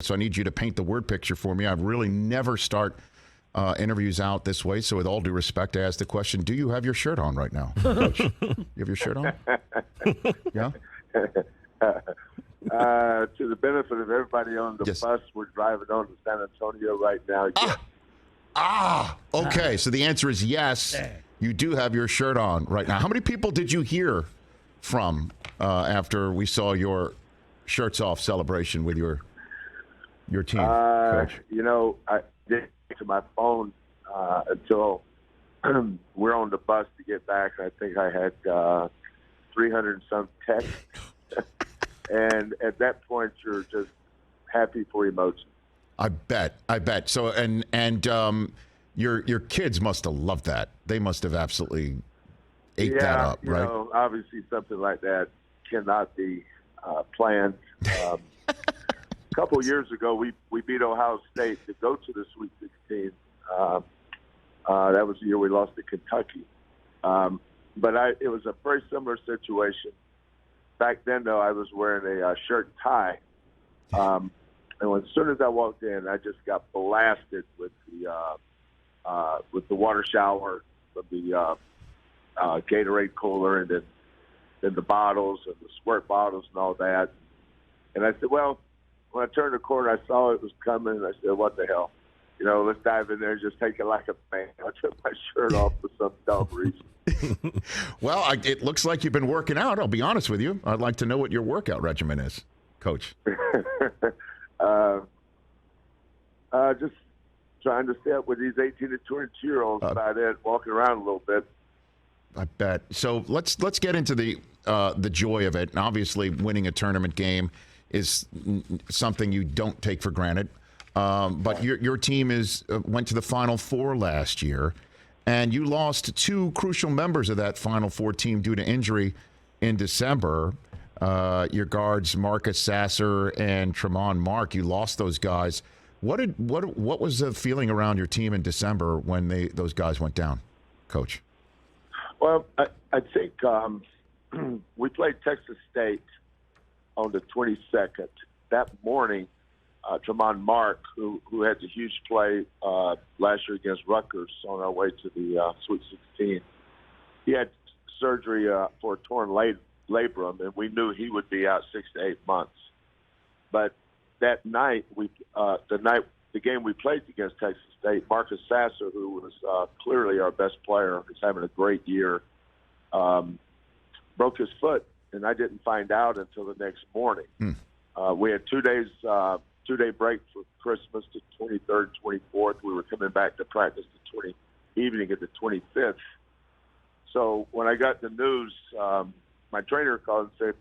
So I need you to paint the word picture for me. I really never start interviews out this way. So with all due respect, I ask the question, do you have your shirt on right now, Coach? You have your shirt on? Yeah? To the benefit of everybody on the bus, we're driving on to San Antonio right now. Okay. So the answer is yes. You do have your shirt on right now. How many people did you hear from after we saw your shirts off celebration with your team, Coach? You know, I didn't get to my phone until we're on the bus to get back. I think I had 300 and some texts. And at that point, you're just happy for emotion. I bet. So, and your kids must have loved that. They must have absolutely ate that up, right? You know, obviously something like that cannot be planned. A couple of years ago, we beat Ohio State to go to the Sweet 16. That was the year we lost to Kentucky. But it was a very similar situation. Back then, though, I was wearing a shirt and tie. And as soon as I walked in, I just got blasted with the water shower from the Gatorade cooler, and then the bottles and the squirt bottles and all that. And I said, well, when I turned the corner, I saw it was coming, and I said, what the hell? You know, let's dive in there and just take it like a man. I took my shirt off for some dumb reason. Well, it looks like you've been working out. I'll be honest with you. I'd like to know what your workout regimen is, Coach. Just trying to stay up with these 18 to 22-year-olds by that, walking around a little bit. I bet. So let's get into the joy of it. And obviously, winning a tournament game is something you don't take for granted. But your team went to the Final Four last year, and you lost two crucial members of that Final Four team due to injury in December. Your guards, Marcus Sasser and Tremont Mark, you lost those guys. What was the feeling around your team in December when those guys went down, Coach? Well, I think we played Texas State on the 22nd. That morning, Tremont Mark, who had the huge play last year against Rutgers on our way to the Sweet 16, he had surgery for a torn labrum, and we knew he would be out 6 to 8 months. But that night, the game we played against Texas State, Marcus Sasser, who was clearly our best player, is having a great year, broke his foot, and I didn't find out until the next morning. We had 2 days, 2-day break for Christmas, the 23rd, 24th. We were coming back to practice the evening of the 25th. So when I got the news, my trainer called and said,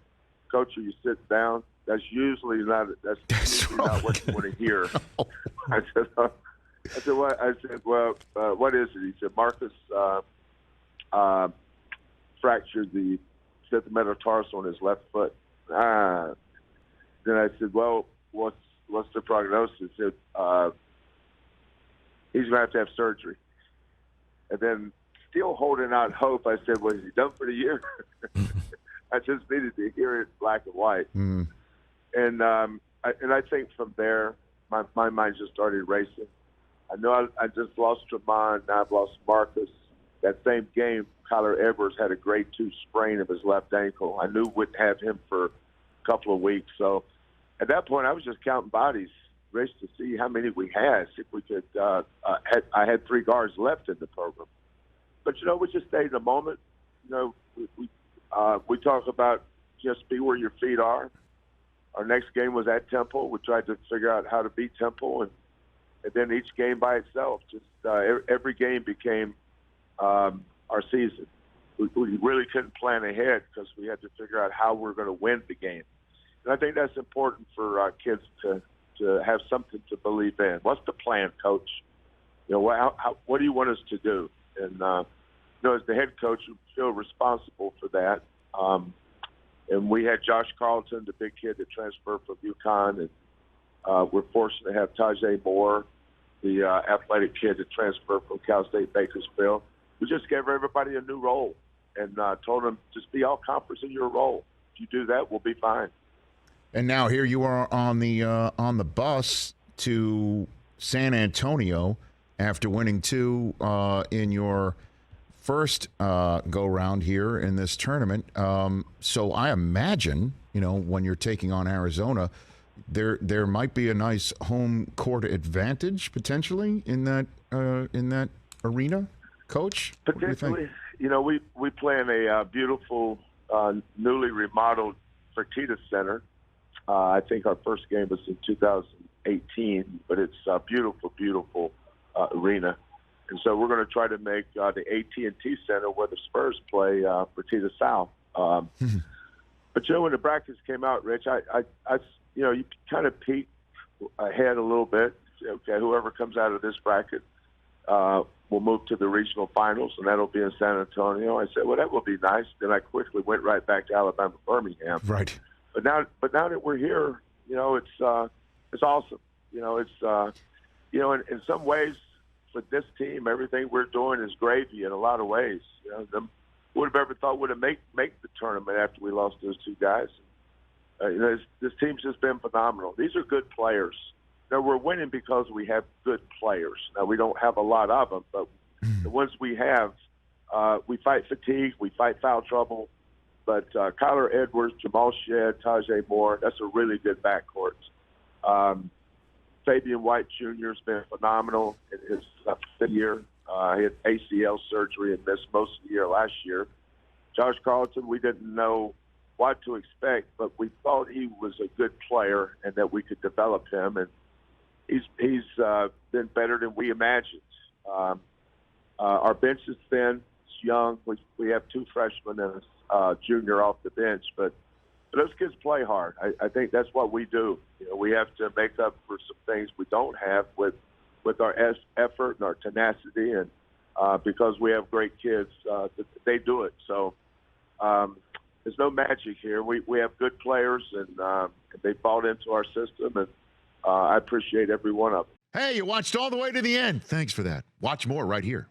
"Coach, are you sitting down?" That's usually not what you want to hear. I said, "What?" I said, "Well, what is it?" He said, "Marcus fractured the metatarsal on his left foot." Then I said, "Well, what's the prognosis?" He said, "He's going to have surgery." And then, still holding out hope, I said, "Well, is he done for the year?" I just needed to hear it black and white. And I think from there, my mind just started racing. I know I just lost Tremont, now I've lost Marcus. That same game, Kyler Edwards had a grade 2 sprain of his left ankle. I knew we'd have him for a couple of weeks. So at that point, I was just counting bodies, raced to see how many we had, see if we could. I had 3 guards left in the program. But, you know, we just stayed in the moment. You know, we talk about just be where your feet are. Our next game was at Temple. We tried to figure out how to beat Temple, and then each game by itself. Just every game became our season. We really couldn't plan ahead because we had to figure out how we're going to win the game. And I think that's important for our kids to have something to believe in. What's the plan, Coach? You know, what do you want us to do? And you know, as the head coach, you feel responsible for that. And we had Josh Carlton, the big kid that transferred from UConn, and we're fortunate to have Tajay Moore, the athletic kid that transferred from Cal State Bakersfield. We just gave everybody a new role and told them just be all conference in your role. If you do that, we'll be fine. And now here you are on the bus to San Antonio after winning 2 in your first go-round here in this tournament. So I imagine, when you're taking on Arizona, there might be a nice home court advantage potentially in that arena, Coach. Potentially, we play in a beautiful, newly remodeled Fertitta Center. I think our first game was in 2018, but it's a beautiful, beautiful arena. And so we're going to try to make the AT&T Center where the Spurs play Fertitta South. But, when the brackets came out, Rich, you kind of peek ahead a little bit. Okay, whoever comes out of this bracket will move to the regional finals, and that'll be in San Antonio. I said, well, that will be nice. Then I quickly went right back to Alabama, Birmingham. Right. But now that we're here, it's awesome. In some ways, with this team, everything we're doing is gravy in a lot of ways. Who would have ever thought would have make the tournament after we lost those 2 guys? This team's just been phenomenal. These are good players. Now, we're winning because we have good players. Now, we don't have a lot of them, but the ones we have, we fight fatigue, we fight foul trouble. But Kyler Edwards, Jamal Shedd, Tajay Moore, that's a really good backcourt. Fabian White Jr. has been phenomenal in his fifth year. He had ACL surgery and missed most of the year last year. Josh Carlton, we didn't know what to expect, but we thought he was a good player and that we could develop him. And he's been better than we imagined. Our bench is thin. It's young. We have 2 freshmen and a junior off the bench, but those kids play hard. I think that's what we do. We have to make up for some things we don't have with our effort and our tenacity, and because we have great kids, they do it. So there's no magic here. We have good players, and they bought into our system, and I appreciate every one of them. Hey, you watched all the way to the end. Thanks for that. Watch more right here.